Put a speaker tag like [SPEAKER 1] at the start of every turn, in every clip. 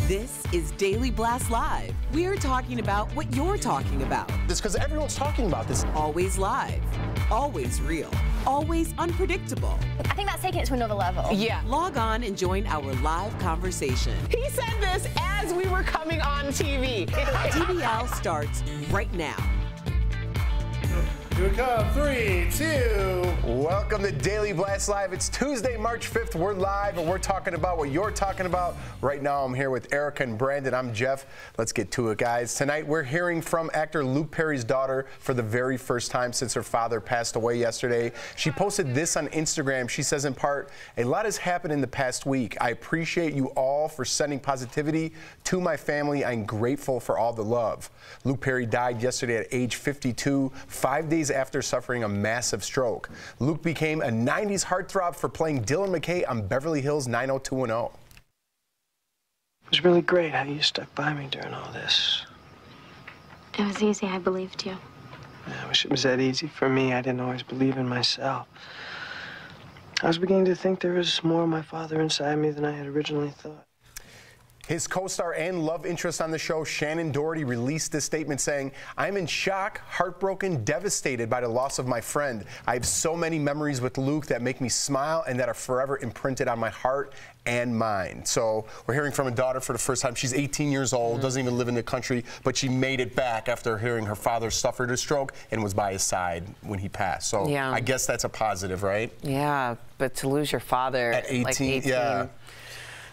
[SPEAKER 1] This is Daily Blast Live. We're talking about what you're talking about.
[SPEAKER 2] It's because everyone's talking about this.
[SPEAKER 1] Always live, always real, always unpredictable.
[SPEAKER 3] I think that's taking it to another level.
[SPEAKER 1] Yeah. Log on and join our live conversation.
[SPEAKER 4] He said this as we were coming on TV.
[SPEAKER 1] DBL starts right now.
[SPEAKER 5] Here we come, 3, 2.
[SPEAKER 2] Welcome to Daily Blast Live. It's Tuesday, March 5th. We're live and we're talking about what you're talking about. Right now, I'm here with Erica and Brandon. I'm Jeff. Let's get to it, guys. Tonight, we're hearing from actor Luke Perry's daughter for the very first time since her father passed away yesterday. She posted this on Instagram. She says, in part, "A lot has happened in the past week. I appreciate you all for sending positivity to my family. I'm grateful for all the love." Luke Perry died yesterday at age 52, 5 days after suffering a massive stroke. Luke became a 90s heartthrob for playing Dylan McKay on Beverly Hills 90210.
[SPEAKER 6] It was really great how you stuck by me during all this.
[SPEAKER 3] It was easy, I believed you.
[SPEAKER 6] I wish it was that easy for me. I didn't always believe in myself. I was beginning to think there was more of my father inside me than I had originally thought.
[SPEAKER 2] His co-star and love interest on the show, Shannon Doherty, released this statement saying, "I'm in shock, heartbroken, devastated by the loss of my friend. I have so many memories with Luke that make me smile and that are forever imprinted on my heart and mind." So we're hearing from a daughter for the first time. She's 18 years old, doesn't even live in the country, but she made it back after hearing her father suffered a stroke and was by his side when he passed. So yeah. I guess that's a positive, right?
[SPEAKER 4] Yeah, but to lose your father
[SPEAKER 2] at 18,
[SPEAKER 4] like 18
[SPEAKER 2] yeah.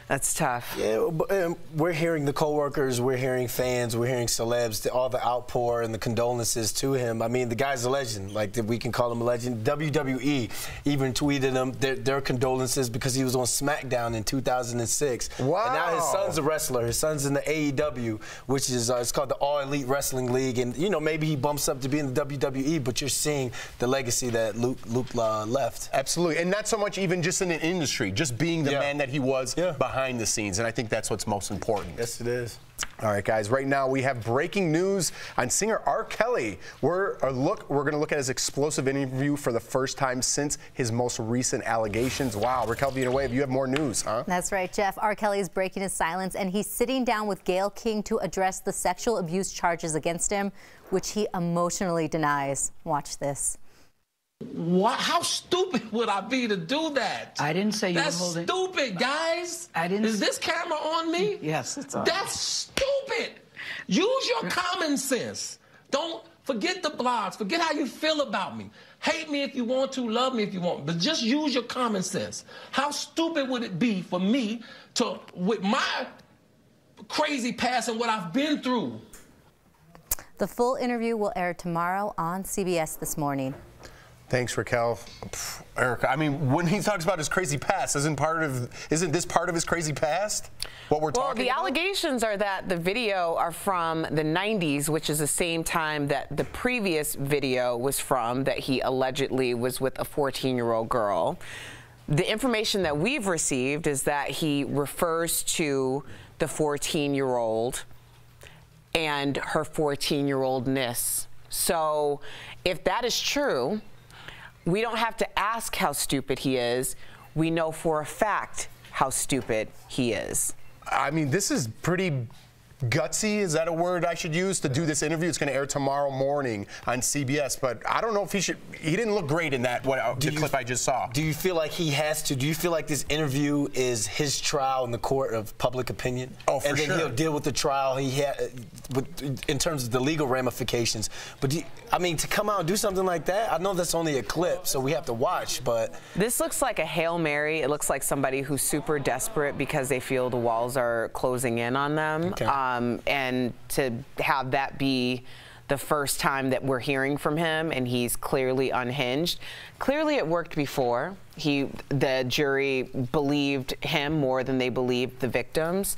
[SPEAKER 7] That's tough. Yeah, we're hearing the coworkers, we're hearing fans, we're hearing celebs, all the outpour and the condolences to him. I mean, the guy's a legend. Like, we can call him a legend. WWE even tweeted him their condolences because he was on SmackDown in 2006.
[SPEAKER 2] Wow.
[SPEAKER 7] And now his son's a wrestler. His son's in the AEW, which is it's called the All Elite Wrestling League. And, you know, maybe he bumps up to be in the WWE, but you're seeing the legacy that Luke left.
[SPEAKER 2] Absolutely. And not so much even just in an industry, just being the man that he was behind the scenes, and I think that's what's most important.
[SPEAKER 7] Yes, it is.
[SPEAKER 2] All right, guys, right now we have breaking news on singer R. Kelly. We're going to look at his explosive interview for the first time since his most recent allegations. Wow, Raquel Villanueva, you have more news, huh?
[SPEAKER 8] That's right, Jeff. R. Kelly is breaking his silence, and he's sitting down with Gayle King to address the sexual abuse charges against him, which he emotionally denies. Watch this.
[SPEAKER 9] What? How stupid would I be to do that?
[SPEAKER 10] I didn't say you were
[SPEAKER 9] That's
[SPEAKER 10] holding...
[SPEAKER 9] stupid, guys.
[SPEAKER 10] I didn't...
[SPEAKER 9] Is this camera on me?
[SPEAKER 10] Yes, it's on.
[SPEAKER 9] That's stupid. Use your common sense. Don't forget the blogs. Forget how you feel about me. Hate me if you want to, love me if you want, but just use your common sense. How stupid would it be for me to, with my crazy past and what I've been through?
[SPEAKER 8] The full interview will air tomorrow on CBS This Morning.
[SPEAKER 2] Thanks, Raquel. Erica, I mean, when he talks about his crazy past, isn't this part of his crazy past? What we're talking about?
[SPEAKER 4] Well, the allegations are that the video are from the 90s, which is the same time that the previous video was from, that he allegedly was with a 14-year-old girl. The information that we've received is that he refers to the 14-year-old and her 14-year-oldness. So if that is true, we don't have to ask how stupid he is. We know for a fact how stupid he is.
[SPEAKER 2] I mean, this is pretty gutsy. Is that a word I should use to do this interview? It's going to air tomorrow morning on CBS, but I don't know if he should. He didn't look great in that the clip I just saw.
[SPEAKER 7] Do you feel like he has to? Do you feel like this interview is his trial in the court of public opinion?
[SPEAKER 2] Oh, for sure.
[SPEAKER 7] And then he'll deal with the trial he had in terms of the legal ramifications. But I mean, to come out and do something like that, I know that's only a clip, so we have to watch. But
[SPEAKER 4] this looks like a Hail Mary. It looks like somebody who's super desperate because they feel the walls are closing in on them.
[SPEAKER 2] Okay.
[SPEAKER 4] And to have that be the first time that we're hearing from him, and he's clearly unhinged. Clearly it worked before. The jury believed him more than they believed the victims.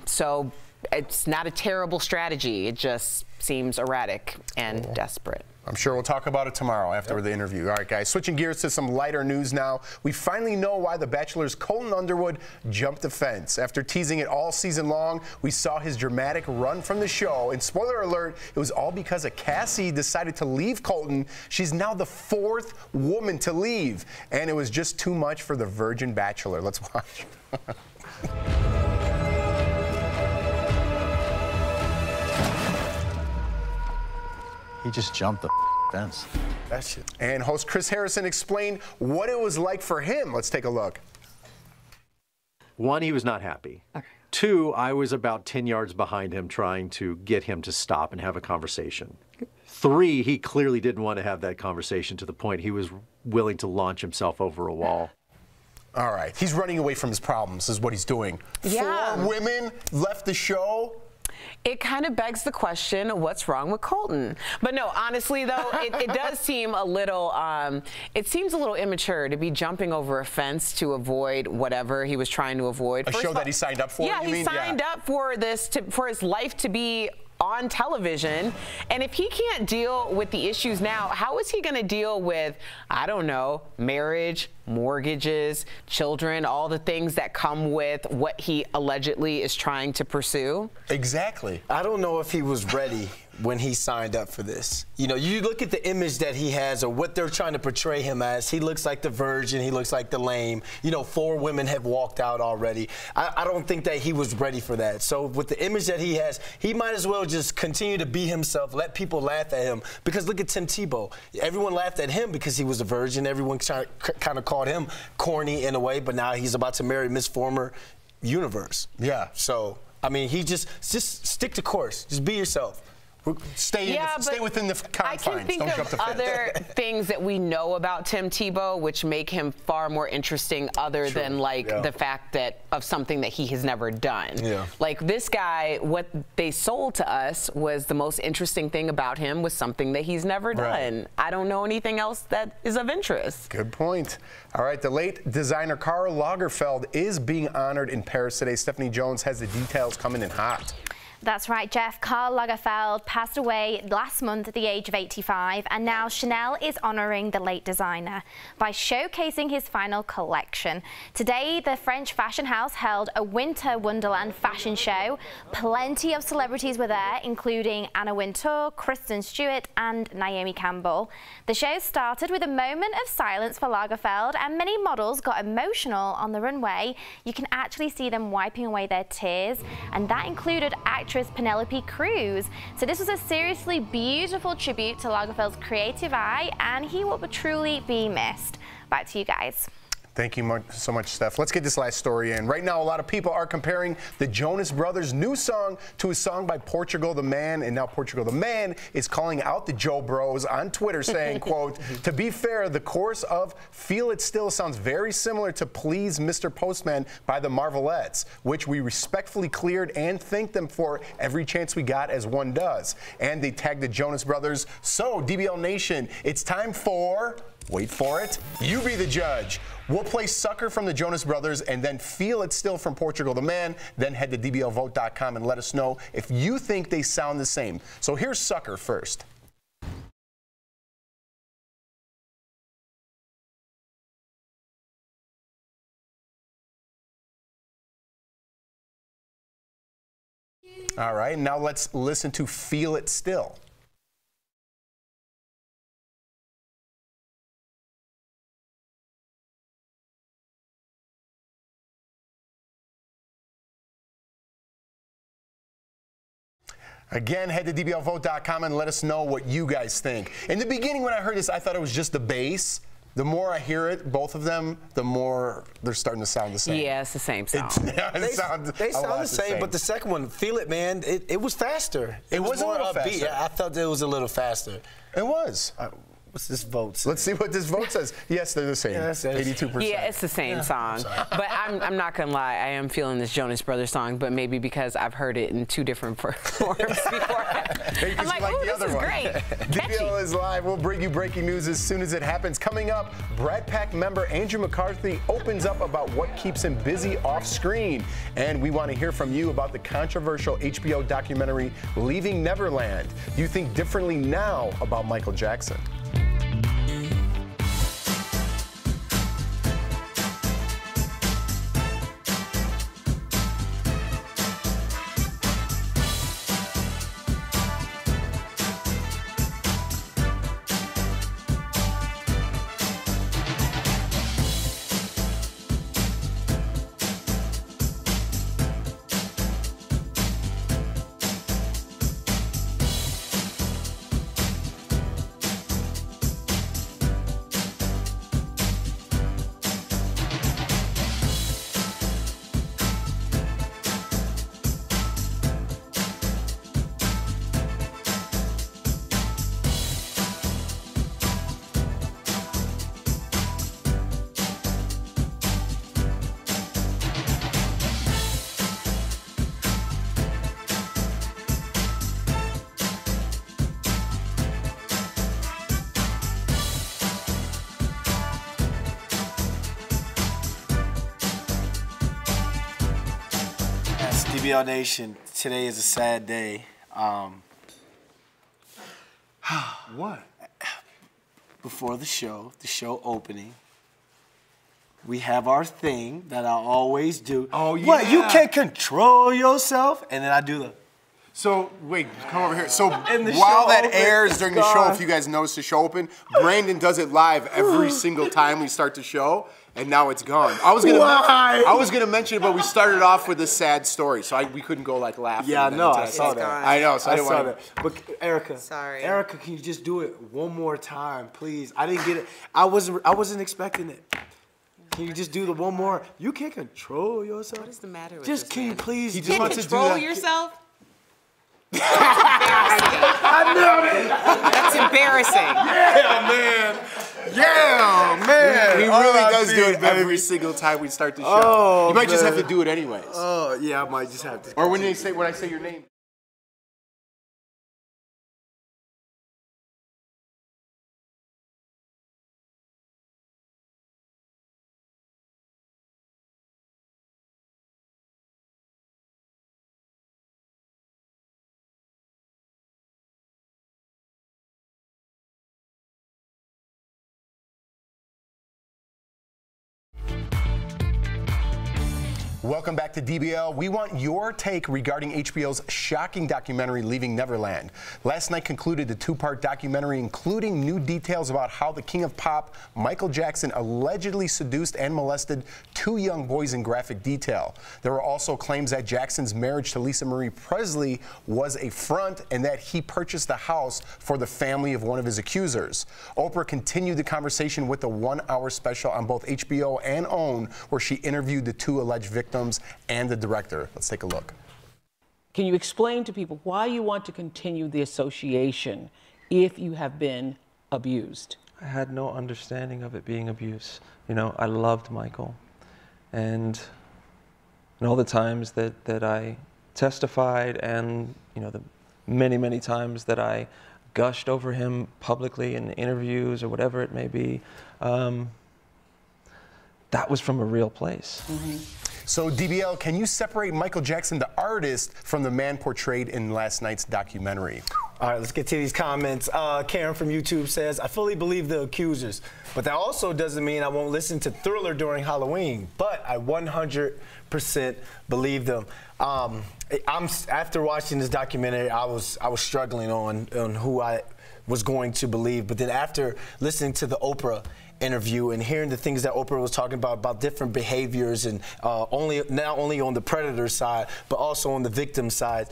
[SPEAKER 4] So it's not a terrible strategy. It just seems erratic and desperate.
[SPEAKER 2] I'm sure we'll talk about it tomorrow after the interview. All right, guys, switching gears to some lighter news now. We finally know why The Bachelor's Colton Underwood jumped the fence. After teasing it all season long, we saw his dramatic run from the show. And spoiler alert, it was all because of Cassie decided to leave Colton. She's now the 4th woman to leave. And it was just too much for the Virgin Bachelor. Let's watch.
[SPEAKER 10] He just jumped the fence.
[SPEAKER 7] That shit.
[SPEAKER 2] And host Chris Harrison explained what it was like for him. Let's take a look.
[SPEAKER 11] 1, he was not happy. Okay. 2, I was about 10 yards behind him trying to get him to stop and have a conversation. 3, he clearly didn't want to have that conversation to the point he was willing to launch himself over a wall.
[SPEAKER 2] All right. He's running away from his problems is what he's doing.
[SPEAKER 4] Yeah.
[SPEAKER 2] 4 women left the show.
[SPEAKER 4] It kind of begs the question, what's wrong with Colton? But no, honestly, though, it does seem a little, it seems a little immature to be jumping over a fence to avoid whatever he was trying to avoid.
[SPEAKER 2] A show that he signed up for,
[SPEAKER 4] yeah,
[SPEAKER 2] you
[SPEAKER 4] he
[SPEAKER 2] mean?
[SPEAKER 4] signed up for this, for his life to be on television, and if he can't deal with the issues now, how is he going to deal with, I don't know, marriage, mortgages, children, all the things that come with what he allegedly is trying to pursue?
[SPEAKER 2] Exactly.
[SPEAKER 7] I don't know if he was ready when he signed up for this. You know, you look at the image that he has or what they're trying to portray him as. He looks like the virgin. He looks like the lame. You know, 4 women have walked out already. I don't think that he was ready for that. So with the image that he has, he might as well just continue to be himself, let people laugh at him. Because look at Tim Tebow. Everyone laughed at him because he was a virgin. Everyone kind of called him corny in a way, but now he's about to marry Miss Former Universe.
[SPEAKER 2] Yeah.
[SPEAKER 7] So, I mean, he just stick to course. Just be yourself.
[SPEAKER 2] Stay within the confines.
[SPEAKER 4] I can think
[SPEAKER 2] Don't jump
[SPEAKER 4] of
[SPEAKER 2] the fence.
[SPEAKER 4] other things that we know about Tim Tebow which make him far more interesting other than like the fact that of something that he has never done.
[SPEAKER 7] Yeah.
[SPEAKER 4] Like this guy, what they sold to us was the most interesting thing about him was something that he's never done. I don't know anything else that is of interest.
[SPEAKER 2] Good point. All right, the late designer Karl Lagerfeld is being honored in Paris today. Stephanie Jones has the details coming in hot.
[SPEAKER 3] That's right, Jeff. Karl Lagerfeld passed away last month at the age of 85, and now Chanel is honouring the late designer by showcasing his final collection. Today, the French fashion house held a Winter Wonderland fashion show. Plenty of celebrities were there, including Anna Wintour, Kristen Stewart, and Naomi Campbell. The show started with a moment of silence for Lagerfeld, and many models got emotional on the runway. You can actually see them wiping away their tears, and that included actress Penelope Cruz. So this was a seriously beautiful tribute to Lagerfeld's creative eye, and he will truly be missed. Back to you guys.
[SPEAKER 2] Thank you so much, Steph. Let's get this last story in. Right now, a lot of people are comparing the Jonas Brothers' new song to a song by Portugal the Man, and now Portugal the Man is calling out the Joe Bros on Twitter saying, quote, to be fair, the chorus of Feel It Still sounds very similar to Please Mr. Postman by the Marvelettes, which we respectfully cleared and thanked them for every chance we got, as one does. And they tagged the Jonas Brothers. So, DBL Nation, it's time for... wait for it. You be the judge. We'll play Sucker from the Jonas Brothers and then Feel It Still from Portugal the Man. Then head to dblvote.com and let us know if you think they sound the same. So here's Sucker first. All right, now let's listen to Feel It Still. Again, head to dblvote.com and let us know what you guys think. In the beginning, when I heard this, I thought it was just the bass. The more I hear it, both of them, the more they're starting to sound the same.
[SPEAKER 4] Yeah, it's the same sound.
[SPEAKER 7] They sound the same, but the second one, Feel It, man, it was faster.
[SPEAKER 2] It was a little
[SPEAKER 7] upbeat.
[SPEAKER 2] faster.
[SPEAKER 7] Yeah, I felt it was a little faster.
[SPEAKER 2] It was.
[SPEAKER 7] What's this vote say?
[SPEAKER 2] Let's see what this vote says. Yes, they're the same.
[SPEAKER 7] Yeah,
[SPEAKER 2] 82%.
[SPEAKER 4] Yeah, it's the same song. But I'm not going to lie. I am feeling this Jonas Brothers song, but maybe because I've heard it in 2 different forms before. I'm like, ooh, this is great.
[SPEAKER 2] DBL is live. We'll bring you breaking news as soon as it happens. Coming up, Brat Pack member Andrew McCarthy opens up about what keeps him busy off screen. And we want to hear from you about the controversial HBO documentary Leaving Neverland. Do you think differently now about Michael Jackson?
[SPEAKER 7] DBL Nation, today is a sad day.
[SPEAKER 2] What?
[SPEAKER 7] Before the show opening, we have our thing that I always do.
[SPEAKER 2] Oh, yeah.
[SPEAKER 7] What, you can't control yourself? And then I do the...
[SPEAKER 2] So, wait, come over here. So,
[SPEAKER 7] the
[SPEAKER 2] while
[SPEAKER 7] show
[SPEAKER 2] that
[SPEAKER 7] open,
[SPEAKER 2] airs
[SPEAKER 7] it's
[SPEAKER 2] during the show,
[SPEAKER 7] gone.
[SPEAKER 2] if you guys notice the show open, Brandon does it live every single time we start the show, and now it's gone. I was gonna mention it, but we started off with a sad story, so we couldn't go like laughing.
[SPEAKER 7] Yeah, I know, I saw that.
[SPEAKER 2] I know, so I didn't
[SPEAKER 7] saw
[SPEAKER 2] want
[SPEAKER 7] that. But Erica,
[SPEAKER 4] Sorry.
[SPEAKER 7] Erica, can you just do it one more time, please? I didn't get it. I wasn't expecting it. Can you just do the one more? You can't control yourself.
[SPEAKER 4] What is the matter with
[SPEAKER 7] Just
[SPEAKER 4] this
[SPEAKER 7] can you
[SPEAKER 4] man?
[SPEAKER 7] please?
[SPEAKER 2] He just wants to do
[SPEAKER 4] Control
[SPEAKER 2] that.
[SPEAKER 4] yourself?
[SPEAKER 7] I knew it.
[SPEAKER 4] That's embarrassing.
[SPEAKER 2] Yeah, man. He really
[SPEAKER 7] R.I.P.,
[SPEAKER 2] does do it every
[SPEAKER 7] baby.
[SPEAKER 2] single time we start the show.
[SPEAKER 7] Oh,
[SPEAKER 2] you might just have
[SPEAKER 7] man.
[SPEAKER 2] to do it anyways.
[SPEAKER 7] Oh, yeah, I might just have to.
[SPEAKER 2] Or when I say your name. Welcome back to DBL. We want your take regarding HBO's shocking documentary, Leaving Neverland. Last night concluded the two-part documentary, including new details about how the king of pop, Michael Jackson, allegedly seduced and molested 2 young boys in graphic detail. There were also claims that Jackson's marriage to Lisa Marie Presley was a front and that he purchased the house for the family of one of his accusers. Oprah continued the conversation with a 1-hour special on both HBO and OWN, where she interviewed the 2 alleged victims and the director. Let's take a look.
[SPEAKER 12] Can you explain to people why you want to continue the association if you have been abused?
[SPEAKER 6] I had no understanding of it being abuse. You know, I loved Michael. And all the times that I testified and, you know, the many, many times that I gushed over him publicly in interviews or whatever it may be, that was from a real place.
[SPEAKER 12] Mm-hmm.
[SPEAKER 2] So, DBL, can you separate Michael Jackson, the artist, from the man portrayed in last night's documentary?
[SPEAKER 7] All right, let's get to these comments. Karen from YouTube says, I fully believe the accusers, but that also doesn't mean I won't listen to Thriller during Halloween, but I 100% believe them. After watching this documentary, I was struggling on who I was going to believe, but then after listening to the Oprah interview and hearing the things that Oprah was talking about different behaviors and not only on the predator side, but also on the victim side,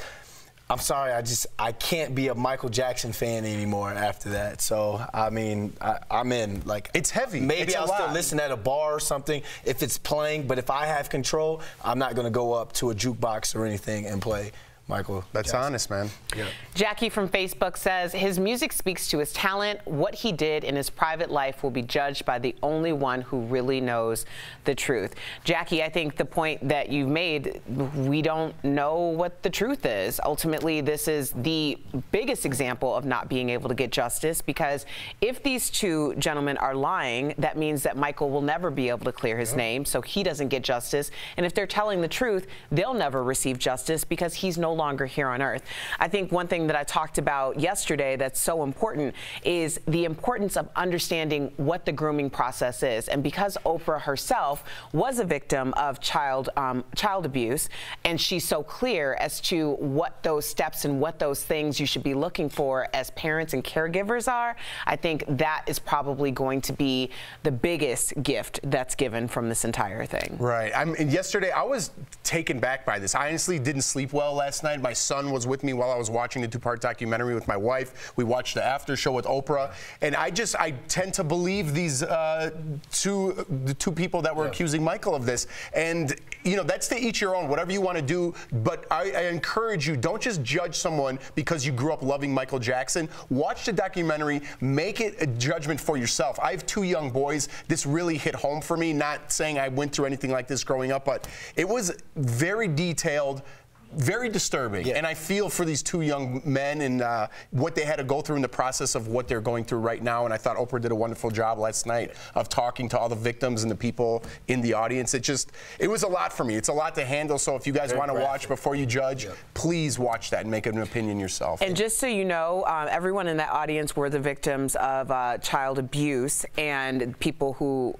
[SPEAKER 7] I'm sorry, I can't be a Michael Jackson fan anymore after that. So, I mean, I'm in. Like,
[SPEAKER 2] it's heavy.
[SPEAKER 7] Maybe I'll still
[SPEAKER 2] lot.
[SPEAKER 7] listen at a bar or something if it's playing, but if I have control, I'm not going to go up to a jukebox or anything and play Michael
[SPEAKER 2] That's
[SPEAKER 7] Jackson.
[SPEAKER 2] honest, man.
[SPEAKER 7] Yeah.
[SPEAKER 4] Jackie from Facebook says his music speaks to his talent. What he did in his private life will be judged by the only one who really knows the truth. Jackie, I think the point that you've made, we don't know what the truth is. Ultimately, this is the biggest example of not being able to get justice, because if these 2 gentlemen are lying, that means that Michael will never be able to clear his name, so he doesn't get justice. And if they're telling the truth, they'll never receive justice because he's no longer here on earth. I think one thing that I talked about yesterday that's so important is the importance of understanding what the grooming process is. And because Oprah herself was a victim of child abuse, and she's so clear as to what those steps and what those things you should be looking for as parents and caregivers are, I think that is probably going to be the biggest gift that's given from this entire thing.
[SPEAKER 2] Right. And yesterday, I was taken back by this. I honestly didn't sleep well last night. My son was with me while I was watching the 2-part documentary with my wife. We watched the after show with Oprah, and I tend to believe these the two people that were accusing Michael of this. And you know, that's to each your own, whatever you want to do. But I encourage you, don't just judge someone because you grew up loving Michael Jackson. Watch the documentary, make it a judgment for yourself. I have 2 young boys. This really hit home for me. Not saying I went through anything like this growing up, but it was very detailed. very disturbing. And I feel for these two young men and what they had to go through in the process of what they're going through right now. And I thought Oprah did a wonderful job last night of talking to all the victims and the people in the audience. It was a lot for me. It's a lot to handle. So if you guys want to watch before you judge, please watch that and make an opinion yourself.
[SPEAKER 4] And just so you know, everyone in that audience were the victims of child abuse and people who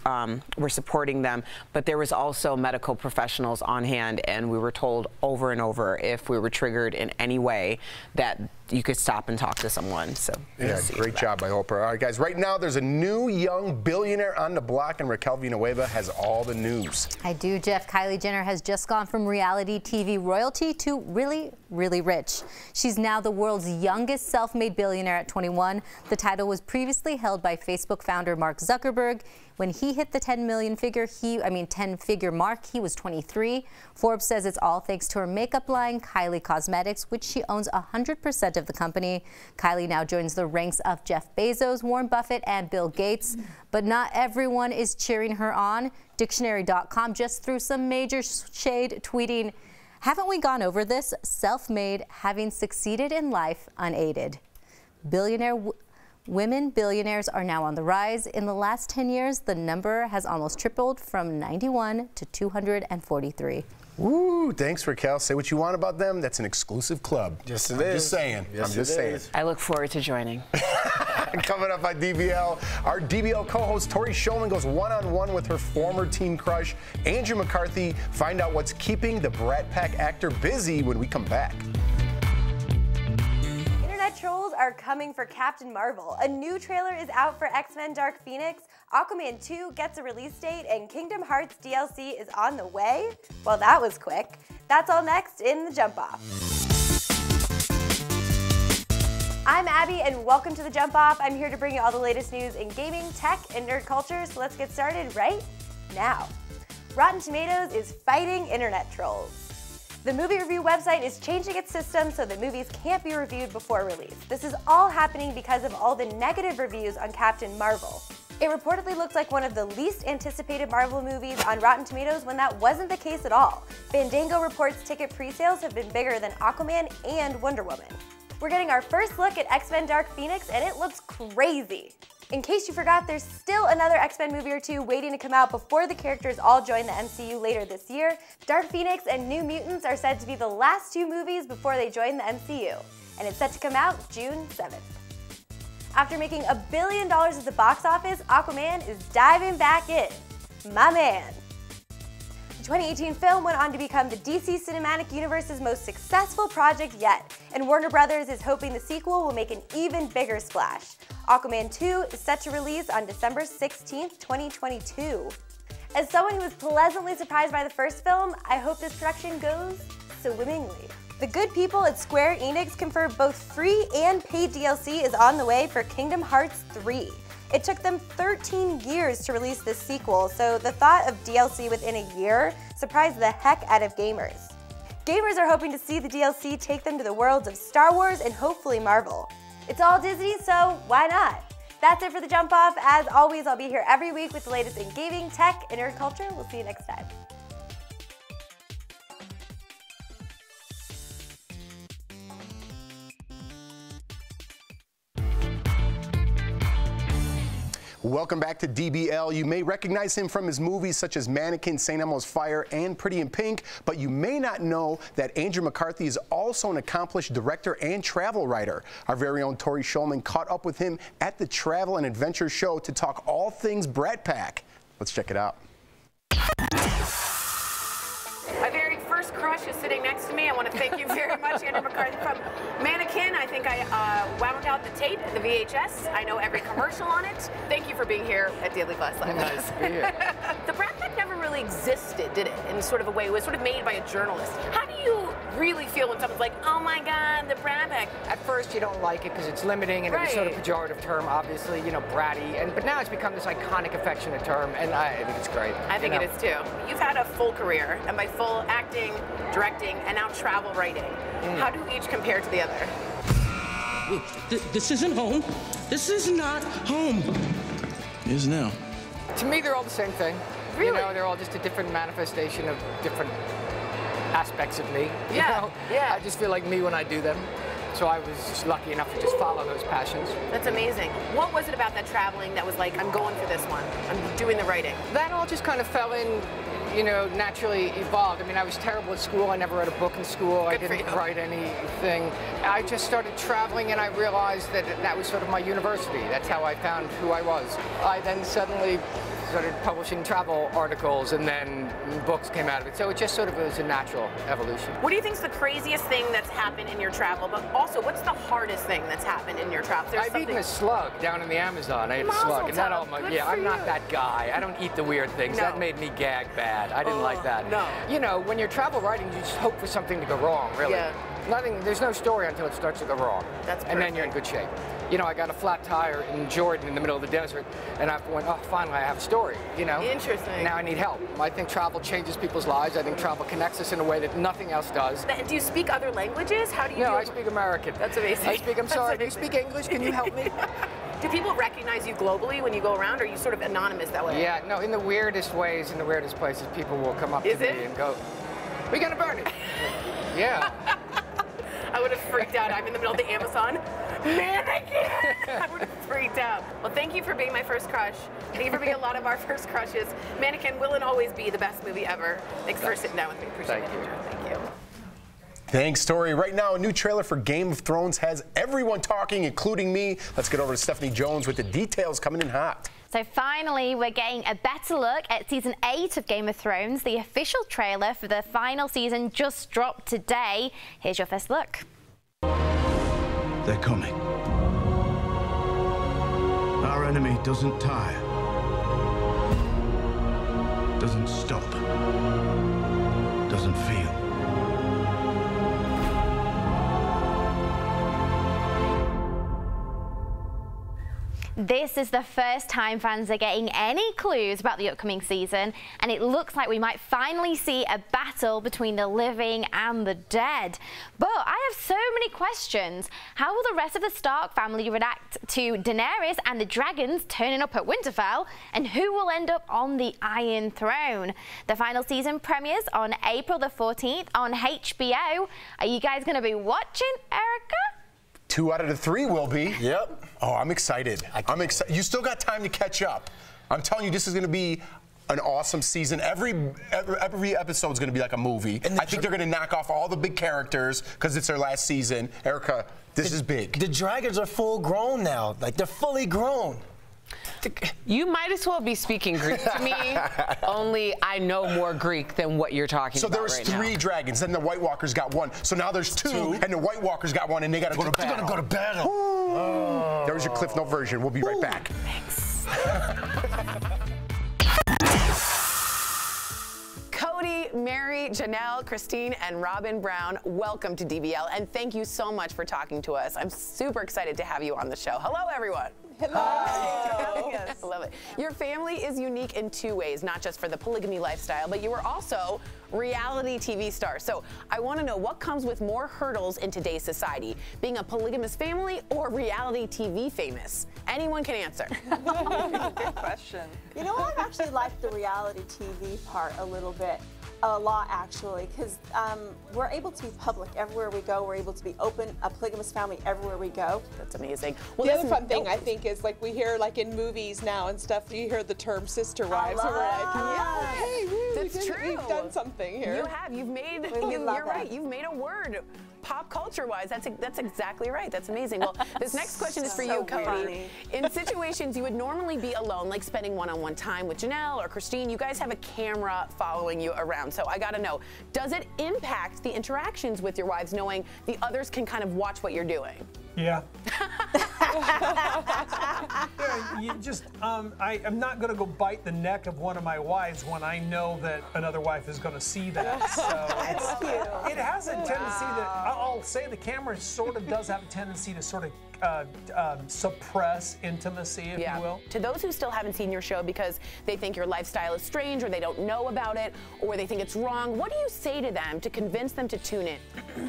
[SPEAKER 4] were supporting them. But there was also medical professionals on hand, and we were told over and over if we were triggered in any way that you could stop and talk to someone. So
[SPEAKER 2] yeah, great job by Oprah. All right, guys, right now there's a new young billionaire on the block, and Raquel Villanueva has all the news.
[SPEAKER 8] I do, Jeff. Kylie Jenner has just gone from reality TV royalty to really, really rich. She's now the world's youngest self-made billionaire at 21. The title was previously held by Facebook founder Mark Zuckerberg. When he hit the 10-figure mark, he was 23. Forbes says it's all thanks to her makeup line, Kylie Cosmetics, which she owns 100% of the company. Kylie now joins the ranks of Jeff Bezos, Warren Buffett, and Bill Gates. But not everyone is cheering her on. Dictionary.com just threw some major shade, tweeting, "Haven't we gone over this? Self-made, having succeeded in life unaided." Women billionaires are now on the rise. In the last 10 years, the number has almost tripled from 91 to 243.
[SPEAKER 2] Ooh, thanks, Raquel. Say what you want about them. That's an exclusive club.
[SPEAKER 7] Yes, it is.
[SPEAKER 2] I'm just saying.
[SPEAKER 7] Yes,
[SPEAKER 2] I'm just saying.
[SPEAKER 4] I look forward to joining.
[SPEAKER 2] Coming up on DBL, our DBL co-host Tori Shulman goes one-on-one with her former teen crush, Andrew McCarthy. Find out what's keeping the Brat Pack actor busy when we come back.
[SPEAKER 13] Trolls are coming for Captain Marvel. A new trailer is out for X-Men Dark Phoenix, Aquaman 2 gets a release date, and Kingdom Hearts DLC is on the way? Well, that was quick. That's all next in The Jump Off. I'm Abby, and welcome to The Jump Off. I'm here to bring you all the latest news in gaming, tech, and nerd culture, so let's get started right now. Rotten Tomatoes is fighting internet trolls. The movie review website is changing its system so that movies can't be reviewed before release. This is all happening because of all the negative reviews on Captain Marvel. It reportedly looks like one of the least anticipated Marvel movies on Rotten Tomatoes when that wasn't the case at all. Fandango reports ticket pre-sales have been bigger than Aquaman and Wonder Woman. We're getting our first look at X-Men Dark Phoenix, and it looks crazy. In case you forgot, there's still another X-Men movie or two waiting to come out before the characters all join the MCU later this year. Dark Phoenix and New Mutants are said to be the last two movies before they join the MCU, and it's set to come out June 7th. After making $1 billion at the box office, Aquaman is diving back in. My man. The 2018 film went on to become the DC Cinematic Universe's most successful project yet, and Warner Brothers is hoping the sequel will make an even bigger splash. Aquaman 2 is set to release on December 16th, 2022. As someone who was pleasantly surprised by the first film, I hope this production goes swimmingly. The good people at Square Enix confirmed both free and paid DLC is on the way for Kingdom Hearts 3. It took them 13 years to release this sequel, so the thought of DLC within a year surprised the heck out of gamers. Gamers are hoping to see the DLC take them to the worlds of Star Wars and hopefully Marvel. It's all Disney, so why not? That's it for The Jump Off. As always, I'll be here every week with the latest in gaming, tech, and nerd culture. We'll see you next time.
[SPEAKER 2] Welcome back to DBL. You may recognize him from his movies such as Mannequin, St. Elmo's Fire, and Pretty in Pink, but you may not know that Andrew McCarthy is also an accomplished director and travel writer. Our very own Tori Shulman caught up with him at the Travel and Adventure Show to talk all things Brat Pack. Let's check it out.
[SPEAKER 14] My very first crush is sitting next to me. I want to thank you very much, Andrew McCarthy from Mannequin. I think I wound out the tape, the VHS. I know every commercial on it. Thank you for being here at Daily Blast Live.
[SPEAKER 15] Nice to be here.
[SPEAKER 14] The Brat Pack never really existed, did it? In sort of a way, it was sort of made by a journalist. How do you really feel when someone's like, oh my God, the Brat Pack?
[SPEAKER 15] At first, you don't like it because it's limiting and it's sort of pejorative term, obviously, you know, bratty. But now it's become this iconic, affectionate term, and I think it's great.
[SPEAKER 14] I think it is too. You've had a full career, and by full, acting, directing, and now travel writing. How do each compare to the other?
[SPEAKER 16] This isn't home. This is not home.
[SPEAKER 15] It is now. To me, they're all the same thing.
[SPEAKER 14] Really?
[SPEAKER 15] You know, they're all just a different manifestation of different aspects of me.
[SPEAKER 14] Yeah,
[SPEAKER 15] You know?
[SPEAKER 14] yeah.
[SPEAKER 15] I just feel like me when I do them. So I was just lucky enough to just follow those passions.
[SPEAKER 14] That's amazing. What was it about that traveling that was like, I'm going for this one? I'm doing the writing.
[SPEAKER 15] That all just kind of fell in, you know, naturally evolved. I mean, I was terrible at school. I never read a book in school. I didn't write anything. I just started traveling and I realized that that was sort of my university. That's how I found who I was. I then suddenly started publishing travel articles and then books came out of it. So it just sort of was a natural evolution.
[SPEAKER 14] What do you think is the craziest thing that's happened in your travel? But also, what's the hardest thing that's happened in your travels?
[SPEAKER 15] I've eaten a slug down in the Amazon. I ate a slug, and that all my, yeah, I'm not that guy. I don't eat the weird things.
[SPEAKER 14] No.
[SPEAKER 15] That made me gag bad. I didn't like that.
[SPEAKER 14] No.
[SPEAKER 15] You know, when you're travel writing, you just hope for something to go wrong, really.
[SPEAKER 14] Yeah.
[SPEAKER 15] Nothing, there's no story until it starts to go wrong.
[SPEAKER 14] That's
[SPEAKER 15] and then you're in good shape. You know, I got a flat tire in Jordan in the middle of the desert, and I went, oh, finally, I have a story, you know?
[SPEAKER 14] Interesting.
[SPEAKER 15] Now I need help. I think travel changes people's lives. I think travel connects us in a way that nothing else does.
[SPEAKER 14] Do you speak other languages? How do you
[SPEAKER 15] No,
[SPEAKER 14] do
[SPEAKER 15] I speak American.
[SPEAKER 14] That's amazing.
[SPEAKER 15] I speak, I'm sorry, do you speak English? Can you help me?
[SPEAKER 14] Do people recognize you globally when you go around, or are you sort of anonymous that way?
[SPEAKER 15] Yeah, no, in the weirdest ways, in the weirdest places, people will come up to me and go, we're gonna burn it. Yeah.
[SPEAKER 14] I would have freaked out. I'm in the middle of the Amazon. Man, I can't. I would have freaked out. Well, thank you for being my first crush. Thank you for being a lot of our first crushes. Mannequin will and always be the best movie ever. Thanks for sitting down with me. Appreciate it. Thank you.
[SPEAKER 2] Thanks, Tori. Right now, a new trailer for Game of Thrones has everyone talking, including me. Let's get over to Stephanie Jones with the details coming in hot.
[SPEAKER 3] So finally, we're getting a better look at Season 8 of Game of Thrones. The official trailer for the final season just dropped today. Here's your first look.
[SPEAKER 10] They're coming. Our enemy doesn't tire. Doesn't stop. Doesn't feel.
[SPEAKER 3] This is the first time fans are getting any clues about the upcoming season, and it looks like we might finally see a battle between the living and the dead. But I have so many questions. How will the rest of the Stark family react to Daenerys and the dragons turning up at Winterfell? And who will end up on the Iron Throne? The final season premieres on April the 14th on HBO. Are you guys going to be watching, Erica?
[SPEAKER 2] 2 out of the 3 will be.
[SPEAKER 7] Yep.
[SPEAKER 2] Oh, I'm excited. I'm excited. You still got time to catch up. I'm telling you, this is going to be an awesome season. Every episode is going to be like a movie. I think they're going to knock off all the big characters because it's their last season. Erica, this is big.
[SPEAKER 7] The dragons are full grown now. Like, they're fully grown.
[SPEAKER 4] You might as well be speaking Greek to me, only I know more Greek than what you're talking about right now.
[SPEAKER 2] So there was 3 dragons, then the White Walkers got 1. So now there's 2, and the White Walkers got 1, and they got to go to battle.
[SPEAKER 7] They're going to go to battle.
[SPEAKER 2] Oh. There's your Cliff Note version. We'll be right back.
[SPEAKER 3] Thanks.
[SPEAKER 17] Cody, Mary, Janelle, Christine, and Robin Brown, welcome to DBL, and thank you so much for talking to us. I'm super excited to have you on the show. Hello, everyone. Hello. I love it. Your family is unique in 2 ways, not just for the polygamy lifestyle, but you are also reality TV stars. So I want to know what comes with more hurdles in today's society, being a polygamous family or reality TV famous? Anyone can answer.
[SPEAKER 18] Good question. You know what? I've actually liked the reality TV part a lot actually, because we're able to be public everywhere we go. We're able to be open, a polygamous family everywhere we go.
[SPEAKER 17] That's amazing.
[SPEAKER 19] Well, the other fun thing I think is like we hear like in movies now and stuff, you hear the term sister wives, and we're like, yeah, hey, we've done something here.
[SPEAKER 17] You have. You've made. You're right. You've made a word. Pop culture-wise, that's exactly right. That's amazing. Well, this next question is for you, Cody. In situations you would normally be alone, like spending one-on-one time with Janelle or Christine, you guys have a camera following you around. So I got to know, does it impact the interactions with your wives knowing the others can kind of watch what you're doing?
[SPEAKER 20] Yeah. You just, I'm not going to go bite the neck of one of my wives when I know that another wife is going to see that. So
[SPEAKER 18] That's cute.
[SPEAKER 20] It has a tendency that, I'll say the camera sort of does have a tendency to sort of suppress intimacy, if you will.
[SPEAKER 17] To those who still haven't seen your show because they think your lifestyle is strange or they don't know about it or they think it's wrong, what do you say to them to convince them to tune in?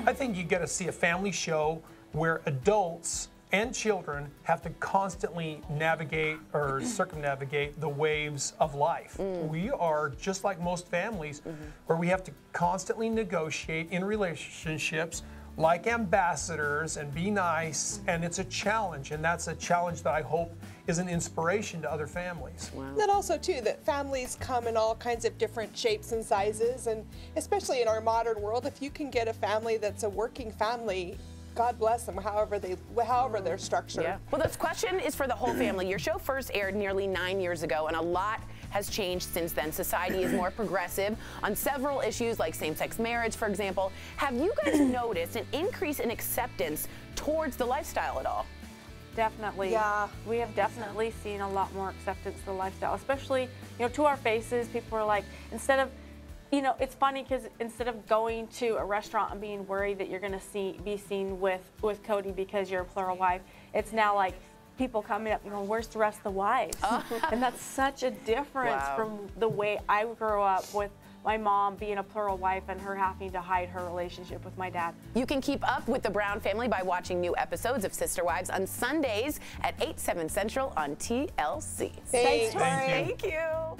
[SPEAKER 20] I think you got to see a family show where adults and children have to constantly navigate or circumnavigate the waves of life. We are just like most families where we have to constantly negotiate in relationships like ambassadors and be nice, and it's a challenge, and that's a challenge that I hope is an inspiration to other families.
[SPEAKER 19] Then also too that families come in all kinds of different shapes and sizes, and especially in our modern world, if you can get a family that's a working family, God bless them, however they're structured.
[SPEAKER 17] Yeah. Well, this question is for the whole family. Your show first aired nearly 9 years ago, and a lot has changed since then. Society is more progressive on several issues like same-sex marriage, for example. Have you guys noticed an increase in acceptance towards the lifestyle at all?
[SPEAKER 21] Definitely.
[SPEAKER 19] Yeah.
[SPEAKER 21] We have definitely seen a lot more acceptance to the lifestyle, especially, to our faces. People are like, instead of, it's funny because instead of going to a restaurant and being worried that you're going to be seen with Cody because you're a plural wife, it's now like people coming up, where's the rest of the wives? And that's such a difference from the way I grew up with my mom being a plural wife and her having to hide her relationship with my dad.
[SPEAKER 17] You can keep up with the Brown family by watching new episodes of Sister Wives on Sundays at 8, 7 Central on TLC.
[SPEAKER 19] Thanks,
[SPEAKER 17] Tori.
[SPEAKER 19] Thank
[SPEAKER 17] you.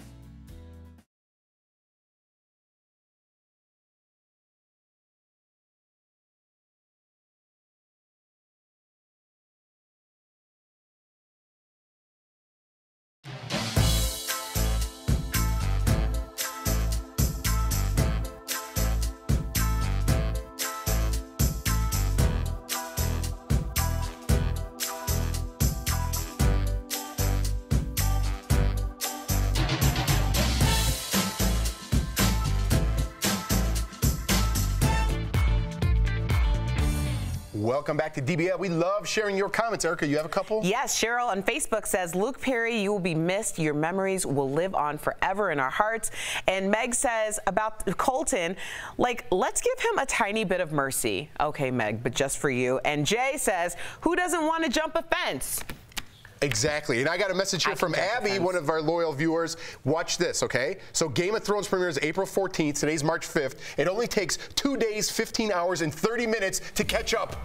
[SPEAKER 2] Welcome back to DBL. We love sharing your comments. Erica, you have a couple?
[SPEAKER 4] Yes, Cheryl on Facebook says, Luke Perry, you will be missed. Your memories will live on forever in our hearts. And Meg says about Colton, let's give him a tiny bit of mercy. Okay, Meg, but just for you. And Jay says, who doesn't want to jump a fence?
[SPEAKER 2] Exactly. And I got a message here from Abby, one of our loyal viewers. Watch this, okay? So Game of Thrones premieres April 14th. Today's March 5th. It only takes 2 days, 15 hours, and 30 minutes to catch up.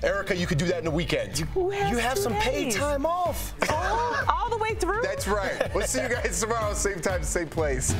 [SPEAKER 2] Erica, you could do that in a weekend.
[SPEAKER 7] You have some paid time off.
[SPEAKER 4] All the way through?
[SPEAKER 2] That's right. We'll see you guys tomorrow, same time, same place.